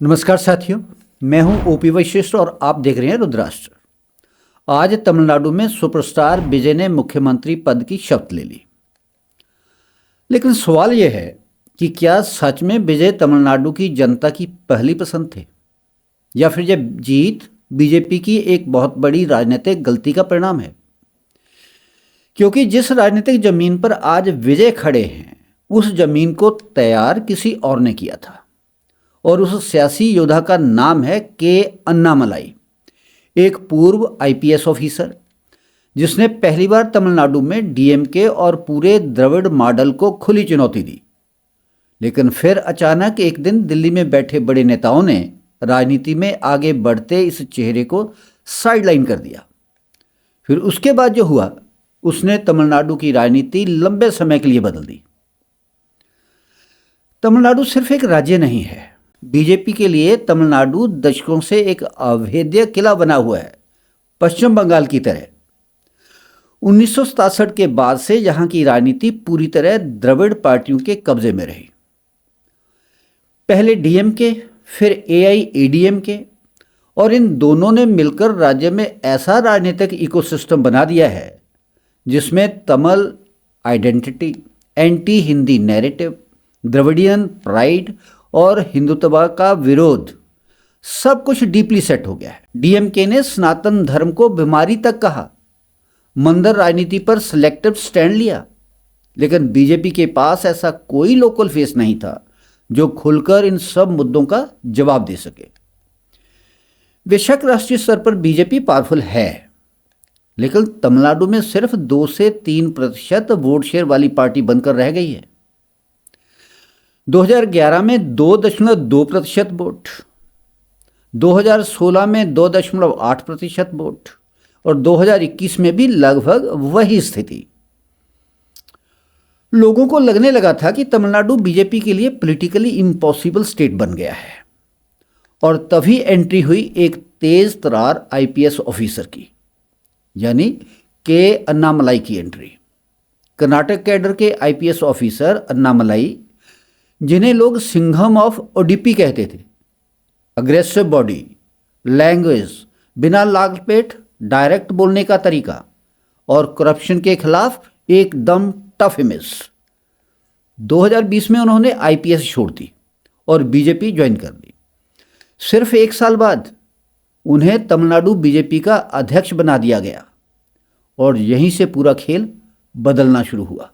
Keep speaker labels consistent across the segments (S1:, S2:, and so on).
S1: नमस्कार साथियों, मैं हूं ओपी वशिष्ठ और आप देख रहे हैं रुद्राष्ट्र। आज तमिलनाडु में सुपरस्टार विजय ने मुख्यमंत्री पद की शपथ ले ली। लेकिन सवाल यह है कि क्या सच में विजय तमिलनाडु की जनता की पहली पसंद थे, या फिर यह जीत बीजेपी की एक बहुत बड़ी राजनीतिक गलती का परिणाम है। क्योंकि जिस राजनीतिक जमीन पर आज विजय खड़े हैं, उस जमीन को तैयार किसी और ने किया था, और उस सियासी योद्धा का नाम है के अन्नामलाई, एक पूर्व आईपीएस ऑफिसर जिसने पहली बार तमिलनाडु में डीएमके और पूरे द्रविड़ मॉडल को खुली चुनौती दी। लेकिन फिर अचानक एक दिन दिल्ली में बैठे बड़े नेताओं ने राजनीति में आगे बढ़ते इस चेहरे को साइडलाइन कर दिया। फिर उसके बाद जो हुआ, उसने तमिलनाडु की राजनीति लंबे समय के लिए बदल दी। तमिलनाडु सिर्फ एक राज्य नहीं है। बीजेपी के लिए तमिलनाडु दशकों से एक अभेद्य किला बना हुआ है, पश्चिम बंगाल की तरह। 1967 के बाद से यहाँ की राजनीति पूरी तरह द्रविड़ पार्टियों के कब्जे में रही। पहले डीएमके, फिर एआईएडीएमके, और इन दोनों ने मिलकर राज्य में ऐसा राजनीतिक इकोसिस्टम बना दिया है जिसमें Tamil identity, anti Hindi narrative, Dravidian pride और हिंदुत्व का विरोध सब कुछ डीपली सेट हो गया है। डीएमके ने सनातन धर्म को बीमारी तक कहा, मंदिर राजनीति पर सिलेक्टिव स्टैंड लिया। लेकिन बीजेपी के पास ऐसा कोई लोकल फेस नहीं था जो खुलकर इन सब मुद्दों का जवाब दे सके। बेशक राष्ट्रीय स्तर पर बीजेपी पावरफुल है, लेकिन तमिलनाडु में सिर्फ 2 से 3% वोट शेयर वाली पार्टी बनकर रह गई है। 2011 में 2.2% वोट, 2016 में 2.8% वोट, और 2021 में भी लगभग वही स्थिति। लोगों को लगने लगा था कि तमिलनाडु बीजेपी के लिए पॉलिटिकली इम्पॉसिबल स्टेट बन गया है, और तभी एंट्री हुई एक तेज तरार आईपीएस ऑफिसर की, यानी के अन्नामलाई की एंट्री। कर्नाटक कैडर के आईपीएस ऑफिसर अन्नामलाई, जिन्हें लोग सिंघम ऑफ ओडीपी कहते थे, अग्रेसिव बॉडी लैंग्वेज, बिना लागपेट डायरेक्ट बोलने का तरीका, और करप्शन के खिलाफ एकदम टफ इमेज। 2020 में उन्होंने आईपीएस छोड़ दी और बीजेपी ज्वाइन कर ली। सिर्फ 1 साल बाद उन्हें तमिलनाडु बीजेपी का अध्यक्ष बना दिया गया, और यहीं से पूरा खेल बदलना शुरू हुआ।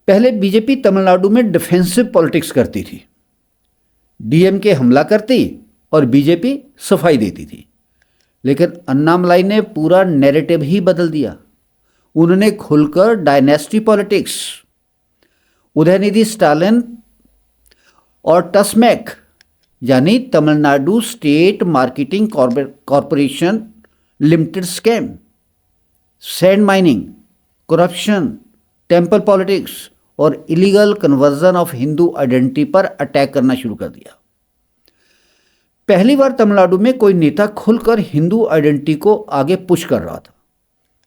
S1: पहले बीजेपी तमिलनाडु में डिफेंसिव पॉलिटिक्स करती थी। डीएमके हमला करती और बीजेपी सफाई देती थी। लेकिन अन्नामलाई ने पूरा नैरेटिव ही बदल दिया। उन्होंने खुलकर डायनेस्टी पॉलिटिक्स, उदयनिधि स्टालिन और टस्मैक यानी Tamil Nadu state marketing corporation limited scam, sand mining, corruption, temple politics और illegal conversion of Hindu identity पर अटैक करना शुरू कर दिया। पहली बार तमिलनाडु में कोई नेता खुलकर हिंदू आइडेंटिटी को आगे पुश कर रहा था।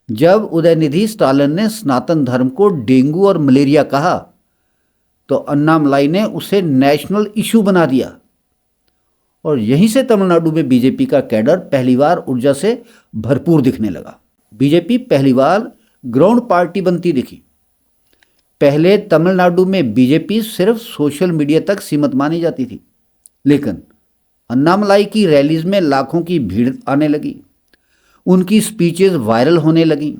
S1: जब उदयनिधि स्टालिन ने सनातन धर्म को डेंगू और मलेरिया कहा, तो अन्नामलाई ने उसे नेशनल इशू बना दिया, और यहीं से तमिलनाडु में बीजेपी का कैडर पहली बार ऊर्जा से भरपूर दिखने लगा। बीजेपी पहली बार ग्राउंड पार्टी बनती दिखी। पहले तमिलनाडु में बीजेपी सिर्फ सोशल मीडिया तक सीमित मानी जाती थी, लेकिन अन्नामलाई की रैलीज में लाखों की भीड़ आने लगी। उनकी स्पीचेस वायरल होने लगी,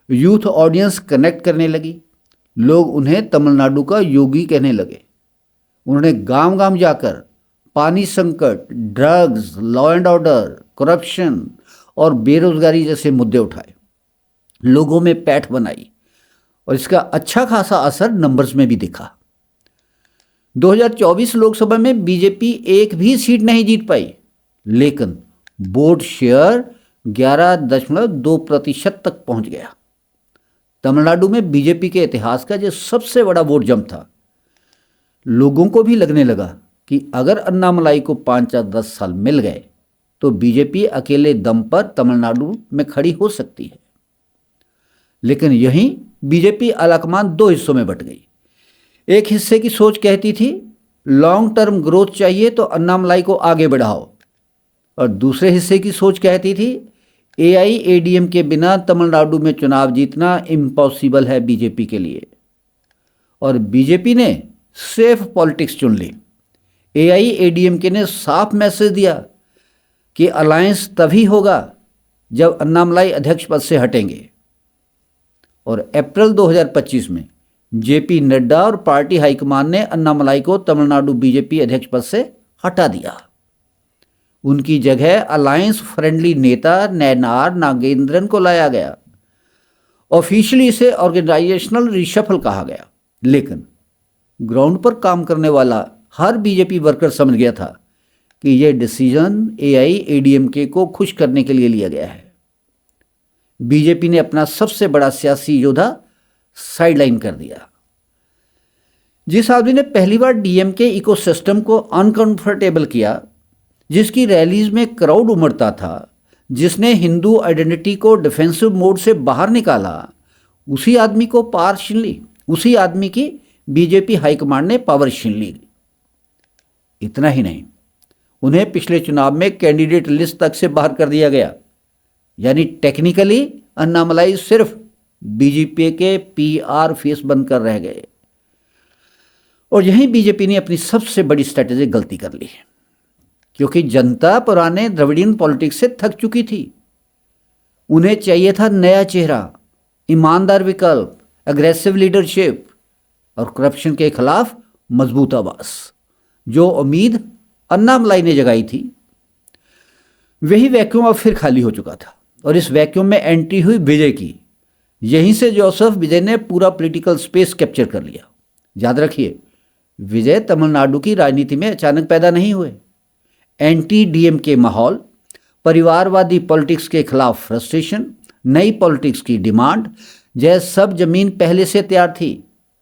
S1: यूथ ऑडियंस कनेक्ट करने लगी। लोग उन्हें तमिलनाडु का योगी कहने लगे। उन्होंने गांव गांव जाकर पानी संकट, drugs, law and order, corruption और बेरोजगारी जैसे मुद्दे उठाए, लोगों में पैठ बनाई, और इसका अच्छा खासा असर नंबर्स में भी दिखा। 2024 लोकसभा में बीजेपी एक भी सीट नहीं जीत पाई, लेकिन वोट शेयर 11.2% तक पहुंच गया। तमिलनाडु में बीजेपी के इतिहास का यह सबसे बड़ा वोट जंप था। लोगों को भी लगने लगा कि अगर अन्नामलाई को 5 या 10 साल मिल गए तो बीजेपी अकेले दम पर तमिलनाडु में खड़ी हो सकती है। लेकिन यहीं बीजेपी अलकमान 2 हिस्सों में बंट गई। एक हिस्से की सोच कहती थी लॉन्ग टर्म ग्रोथ चाहिए तो अन्नामलाई को आगे बढ़ाओ, और दूसरे हिस्से की सोच कहती थी AIADM के बिना तमिलनाडु में चुनाव जीतना इम्पॉसिबल है बीजेपी के लिए। और बीजेपी ने सेफ पॉलिटिक्स चुन ली। AIADMK ने साफ मैसेज दिया कि अलायंस तभी होगा जब अन्नामलाई अध्यक्ष पद से हटेंगे। और अप्रैल 2025 में JP नड्डा और पार्टी हाईकमान ने अन्नामलाई को तमिलनाडु बीजेपी अध्यक्ष पद से हटा दिया। उनकी जगह अलायंस फ्रेंडली नेता नैनार नागेंद्रन को लाया गया। ऑफिशियली इसे ऑर्गेनाइजेशनल रिशफल कहा गया, लेकिन ग्राउंड पर काम करने वाला हर बीजेपी वर्कर समझ गया था कि यह डिसीजन AIADMK को खुश करने के लिए लिया गया है। बीजेपी ने अपना सबसे बड़ा सियासी योद्धा साइडलाइन कर दिया। जिस आदमी ने पहली बार DMK इकोसिस्टम को अनकंफर्टेबल किया, जिसकी रैलीज में क्राउड उमड़ता था, जिसने हिंदू आइडेंटिटी को डिफेंसिव मोड से बाहर निकाला, उसी आदमी को पावर छीन ली, उसी आदमी की बीजेपी हाईकमांड ने पावर छीन ली। इतना ही नहीं, उन्हें पिछले चुनाव में कैंडिडेट लिस्ट तक से बाहर कर दिया गया। यानी टेक्निकली अन्नामलाई सिर्फ बीजेपी के PR फेस बनकर रह गए। और यहीं बीजेपी ने अपनी सबसे बड़ी स्ट्रैटेजिक गलती कर ली, क्योंकि जनता पुराने द्रविडियन पॉलिटिक्स से थक चुकी थी। उन्हें चाहिए था नया चेहरा, ईमानदार विकल्प, एग्रेसिव लीडरशिप और करप्शन के खिलाफ मजबूत आवाज। जो उम्मीद अन्नामलाई ने जगाई थी, वही वैक्यूम अब फिर खाली हो चुका था। और इस वैक्यूम में एंट्री हुई विजय की। यहीं से जोसेफ विजय ने पूरा पॉलिटिकल स्पेस कैप्चर कर लिया। याद रखिए, विजय तमिलनाडु की राजनीति में अचानक पैदा नहीं हुए। एंटी DMK माहौल, परिवारवादी पॉलिटिक्स के खिलाफ फ्रस्ट्रेशन, नई पॉलिटिक्स की डिमांड, यह सब जमीन पहले से तैयार थी।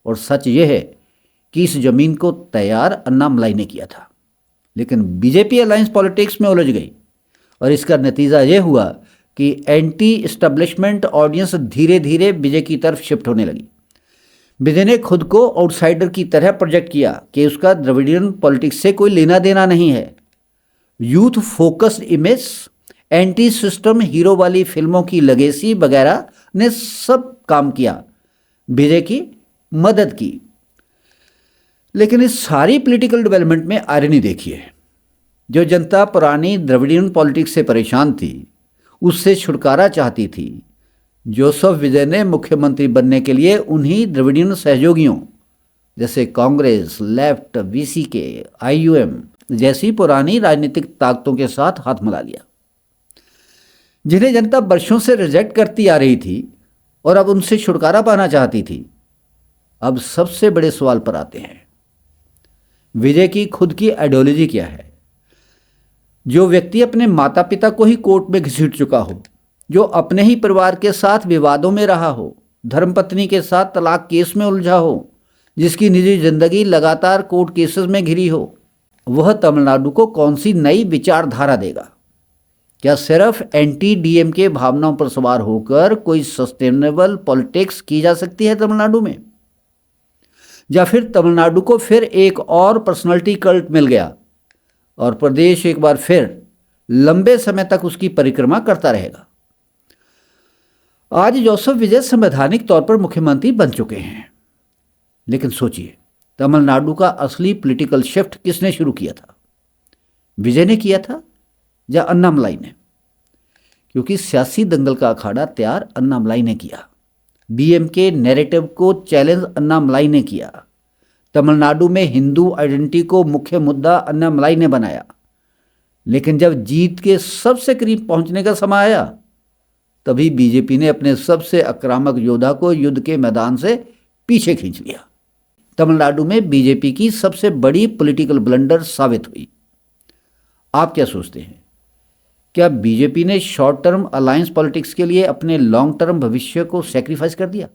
S1: और सच यह है कि इस जमीन को तैयार अन्नामलाई ने किया था। लेकिन बीजेपी अलायंस पॉलिटिक्स में उलझ गई, और इसका नतीजा यह हुआ कि एंटी एस्टेब्लिशमेंट ऑडियंस धीरे धीरे विजय की तरफ शिफ्ट होने लगी। विजय ने खुद को आउटसाइडर की तरह प्रोजेक्ट किया कि उसका द्रविडियन पॉलिटिक्स से कोई लेना देना नहीं है। Youth focused image, anti system hero वाली फिल्मों की लेगेसी वगैरह ने सब काम किया, विजय की मदद की। लेकिन इस सारी पॉलिटिकल डेवलपमेंट में आयरनी देखिए, जो जनता पुरानी द्रविडियन पॉलिटिक्स से परेशान थी, उससे छुटकारा चाहती थी। जोसेफ विजय ने मुख्यमंत्री बनने के लिए उन्हीं द्रविडियन सहयोगियों जैसे कांग्रेस, लेफ्ट, VCK, IUM जैसी पुरानी राजनीतिक ताकतों के साथ हाथ मिला लिया, जिन्हें जनता वर्षों से रिजेक्ट करती आ रही थी और अब उनसे छुटकारा पाना चाहती थी। अब सबसे बड़े सवाल पर आते हैं, विजय की खुद की आइडियोलॉजी क्या है? जो व्यक्ति अपने माता पिता को ही कोर्ट में घसीट चुका हो, जो अपने ही परिवार के साथ विवादों में रहा हो, धर्मपत्नी के साथ तलाक केस में उलझा हो, जिसकी निजी जिंदगी लगातार कोर्ट केसेस में घिरी हो, वह तमिलनाडु को कौन सी नई विचारधारा देगा? क्या सिर्फ एंटी DMK भावनाओं पर सवार होकर कोई सस्टेनेबल पॉलिटिक्स की जा सकती है तमिलनाडु में? या फिर तमिलनाडु को फिर एक और पर्सनालिटी कल्ट मिल गया और प्रदेश एक बार फिर लंबे समय तक उसकी परिक्रमा करता रहेगा? आज जोसेफ विजय संवैधानिक तौर पर मुख्यमंत्री बन चुके हैं, लेकिन सोचिए, तमिलनाडु का असली पॉलिटिकल शिफ्ट किसने शुरू किया था? विजय ने किया था या अन्नामलाई ने? क्योंकि सियासी दंगल का अखाड़ा तैयार अन्नामलाई ने किया। DMK नैरेटिव को चैलेंज अन्नामलाई ने किया। तमिलनाडु में हिंदू आइडेंटिटी को मुख्य मुद्दा अन्नामलाई ने बनाया। लेकिन जब जीत के सबसे करीब पहुंचने का समय आया, तभी बीजेपी ने अपने सबसे आक्रामक योद्धा को युद्ध के मैदान से पीछे खींच लिया। तमिलनाडु में बीजेपी की सबसे बड़ी पॉलिटिकल ब्लंडर साबित हुई। आप क्या सोचते हैं? क्या बीजेपी ने शॉर्ट टर्म अलायंस पॉलिटिक्स के लिए अपने लॉन्ग टर्म भविष्य को सैक्रिफाइस कर दिया?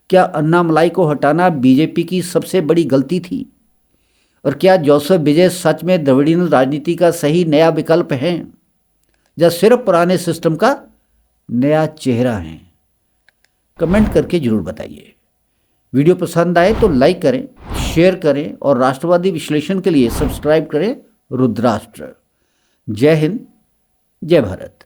S1: क्या अन्नामलाई को हटाना बीजेपी की सबसे बड़ी गलती थी? और क्या जोसेफ विजय सच में द्रविडियन राजनीति का सही नया विकल्प है, या सिर्फ पुराने सिस्टम का नया चेहरा है? कमेंट करके जरूर बताइए। वीडियो पसंद आए तो लाइक करें, शेयर करें और राष्ट्रवादी विश्लेषण के लिए सब्सक्राइब करें रुद्राष्ट्र। जय हिंद, जय भारत।